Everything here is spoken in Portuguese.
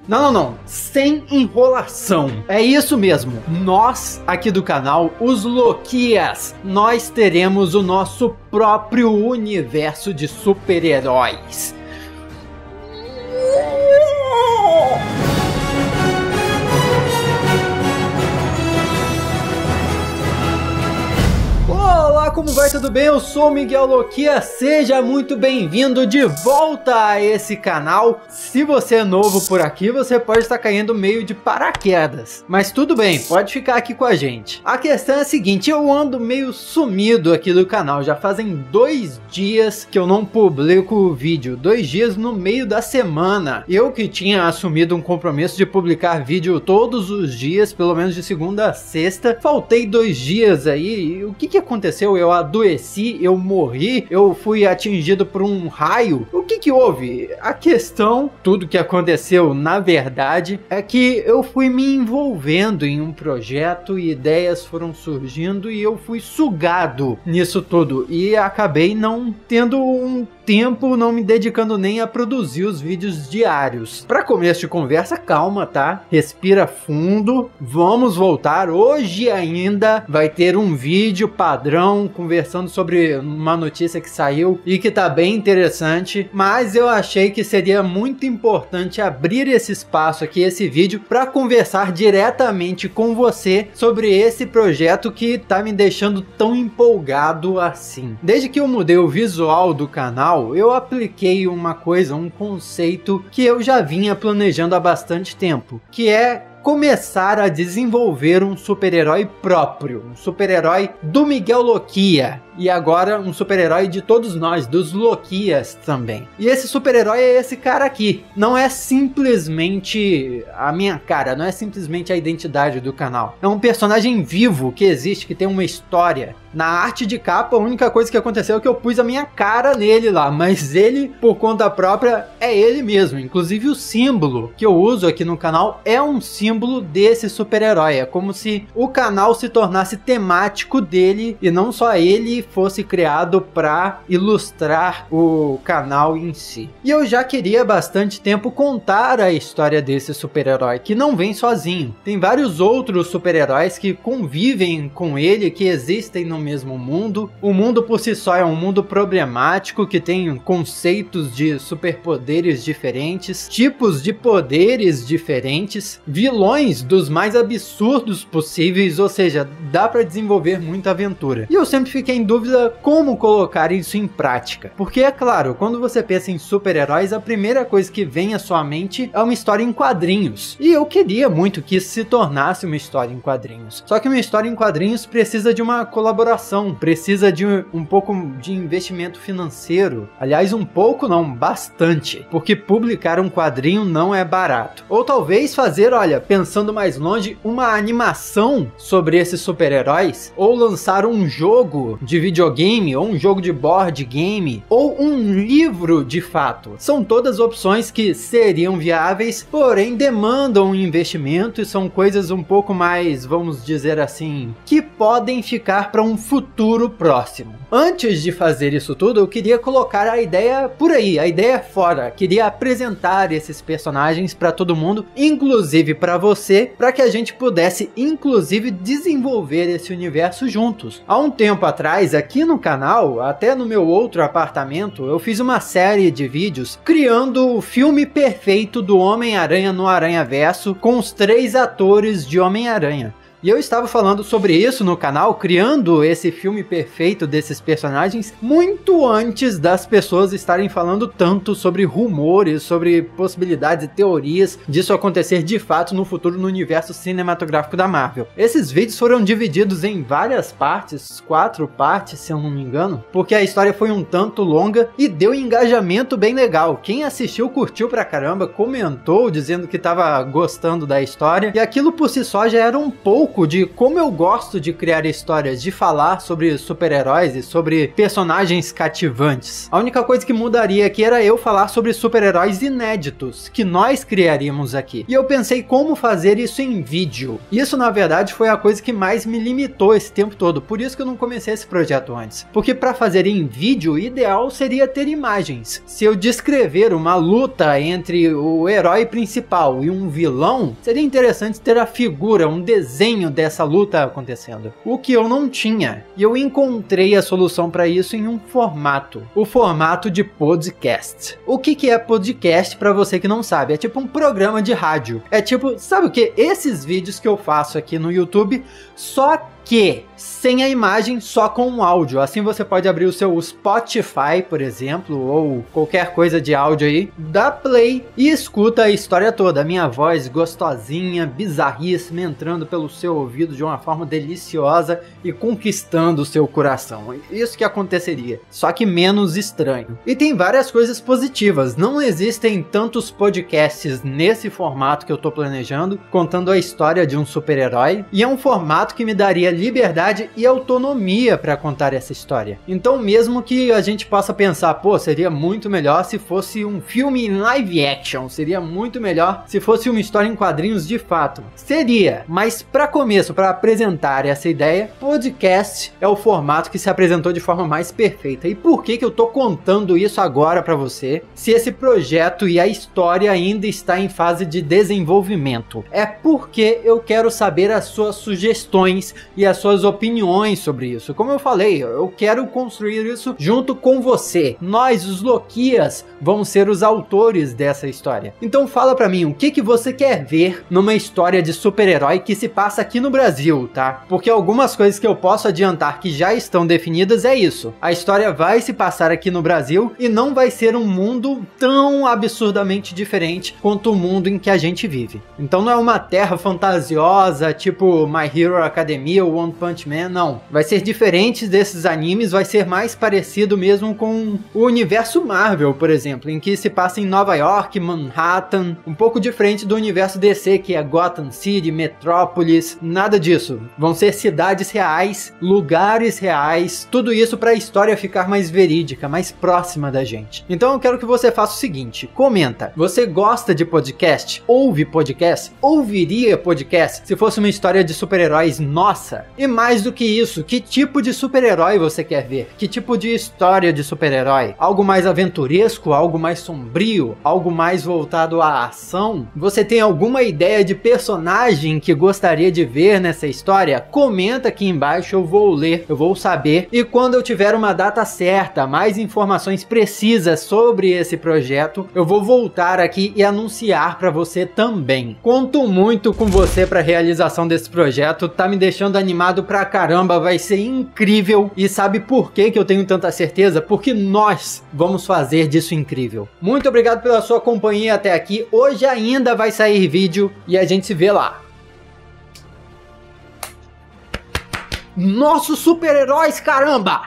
Não, sem enrolação. É isso mesmo. Nós, aqui do canal, os Loquias, nós teremos o nosso próprio universo de super-heróis. Olá, como vai? Tudo bem? Eu sou o Miguel Loquia, seja muito bem-vindo de volta a esse canal. Se você é novo por aqui, você pode estar caindo meio de paraquedas, mas tudo bem, pode ficar aqui com a gente. A questão é a seguinte, eu ando meio sumido aqui do canal, já fazem 2 dias que eu não publico o vídeo, 2 dias no meio da semana. Eu que tinha assumido um compromisso de publicar vídeo todos os dias, pelo menos de segunda a sexta, faltei 2 dias aí, e o que aconteceu? Eu adoeci, eu morri, eu fui atingido por um raio. O que houve? A questão, tudo que aconteceu na verdade, é que eu fui me envolvendo em um projeto e ideias foram surgindo e eu fui sugado nisso tudo e acabei não tendo um tempo, não me dedicando nem a produzir os vídeos diários. Para começo de conversa, calma, tá? Respira fundo, vamos voltar. Hoje ainda vai ter um vídeo padrão conversando sobre uma notícia que saiu e que tá bem interessante, mas eu achei que seria muito importante abrir esse espaço aqui, esse vídeo, para conversar diretamente com você sobre esse projeto que tá me deixando tão empolgado assim. Desde que eu mudei o visual do canal, eu apliquei uma coisa, um conceito que eu já vinha planejando há bastante tempo, que é começar a desenvolver um super-herói próprio, um super-herói do Miguel Loquia. E agora um super-herói de todos nós, dos Loquias também. E esse super-herói é esse cara aqui. Não é simplesmente a minha cara, não é simplesmente a identidade do canal. É um personagem vivo que existe, que tem uma história. Na arte de capa, a única coisa que aconteceu é que eu pus a minha cara nele lá. Mas ele, por conta própria, é ele mesmo. Inclusive o símbolo que eu uso aqui no canal é um símbolo desse super-herói. É como se o canal se tornasse temático dele e não só ele fosse criado para ilustrar o canal em si. E eu já queria há bastante tempo contar a história desse super-herói, que não vem sozinho. Tem vários outros super-heróis que convivem com ele, que existem no mesmo mundo. O mundo por si só é um mundo problemático, que tem conceitos de superpoderes diferentes, tipos de poderes diferentes, vilões dos mais absurdos possíveis, ou seja, dá para desenvolver muita aventura. E eu sempre fiquei em dúvida como colocar isso em prática. Porque é claro, quando você pensa em super-heróis, a primeira coisa que vem à sua mente é uma história em quadrinhos. E eu queria muito que isso se tornasse uma história em quadrinhos. Só que uma história em quadrinhos precisa de uma colaboração, precisa de um pouco de investimento financeiro. Aliás, um pouco não, bastante. Porque publicar um quadrinho não é barato. Ou talvez fazer, olha, pensando mais longe, uma animação sobre esses super-heróis, ou lançar um jogo de videogame, ou um jogo de board game, ou um livro de fato. São todas opções que seriam viáveis, porém demandam um investimento e são coisas um pouco mais, vamos dizer assim, que podem ficar para um futuro próximo. Antes de fazer isso tudo, eu queria colocar a ideia por aí, a ideia fora. Queria apresentar esses personagens para todo mundo, inclusive para você, para que a gente pudesse, inclusive, desenvolver esse universo juntos. Há um tempo atrás, aqui no canal, até no meu outro apartamento, eu fiz uma série de vídeos criando o filme perfeito do Homem-Aranha no Aranhaverso com os 3 atores de Homem-Aranha. E eu estava falando sobre isso no canal, criando esse filme perfeito desses personagens, muito antes das pessoas estarem falando tanto sobre rumores, sobre possibilidades e teorias disso acontecer de fato no futuro no universo cinematográfico da Marvel. Esses vídeos foram divididos em várias partes, 4 partes se eu não me engano, porque a história foi um tanto longa e deu engajamento bem legal. Quem assistiu curtiu pra caramba, comentou dizendo que estava gostando da história, e aquilo por si só já era um pouco pouco de como eu gosto de criar histórias, de falar sobre super-heróis e sobre personagens cativantes. A única coisa que mudaria aqui era eu falar sobre super-heróis inéditos, que nós criaríamos aqui. E eu pensei como fazer isso em vídeo. Isso, na verdade, foi a coisa que mais me limitou esse tempo todo. Por isso que eu não comecei esse projeto antes. Porque para fazer em vídeo, o ideal seria ter imagens. Se eu descrever uma luta entre o herói principal e um vilão, seria interessante ter a figura, um desenho dessa luta acontecendo. O que eu não tinha. E eu encontrei a solução para isso em um formato. O formato de podcast. O que é podcast para você que não sabe? É tipo um programa de rádio. É tipo, sabe o que? Esses vídeos que eu faço aqui no YouTube, só que sem a imagem, só com o áudio. Assim você pode abrir o seu Spotify, por exemplo, ou qualquer coisa de áudio aí, dá play e escuta a história toda. A minha voz gostosinha, bizarríssima, entrando pelo seu ouvido de uma forma deliciosa e conquistando o seu coração. Isso que aconteceria, só que menos estranho. E tem várias coisas positivas. Não existem tantos podcasts nesse formato que eu tô planejando, contando a história de um super-herói, e é um formato que me daria liberdade e autonomia para contar essa história. Então, mesmo que a gente possa pensar, pô, seria muito melhor se fosse um filme em live action, seria muito melhor se fosse uma história em quadrinhos de fato. Seria, mas para começo, para apresentar essa ideia, podcast é o formato que se apresentou de forma mais perfeita. E por que eu tô contando isso agora para você, se esse projeto e a história ainda está em fase de desenvolvimento? É porque eu quero saber as suas sugestões e as suas opiniões sobre isso. Como eu falei, eu quero construir isso junto com você. Nós, os Loquias, vamos ser os autores dessa história. Então fala pra mim, o que você quer ver numa história de super-herói que se passa aqui no Brasil, tá? Porque algumas coisas que eu posso adiantar que já estão definidas é isso. A história vai se passar aqui no Brasil e não vai ser um mundo tão absurdamente diferente quanto o mundo em que a gente vive. Então não é uma terra fantasiosa, tipo My Hero Academia ou One Punch Man, não. Vai ser diferente desses animes, vai ser mais parecido mesmo com o universo Marvel, por exemplo, em que se passa em Nova York, Manhattan, um pouco diferente do universo DC, que é Gotham City, Metrópolis, nada disso. Vão ser cidades reais, lugares reais, tudo isso para a história ficar mais verídica, mais próxima da gente. Então eu quero que você faça o seguinte, comenta, você gosta de podcast? Ouve podcast? Ouviria podcast se fosse uma história de super-heróis nossa? E mais do que isso, que tipo de super-herói você quer ver? Que tipo de história de super-herói? Algo mais aventuresco? Algo mais sombrio? Algo mais voltado à ação? Você tem alguma ideia de personagem que gostaria de ver nessa história? Comenta aqui embaixo, eu vou ler, eu vou saber. E quando eu tiver uma data certa, mais informações precisas sobre esse projeto, eu vou voltar aqui e anunciar para você também. Conto muito com você para a realização desse projeto, tá me deixando animado pra caramba, vai ser incrível. E sabe por que eu tenho tanta certeza? Porque nós vamos fazer disso incrível. Muito obrigado pela sua companhia até aqui. Hoje ainda vai sair vídeo e a gente se vê lá. Nossos super-heróis, caramba!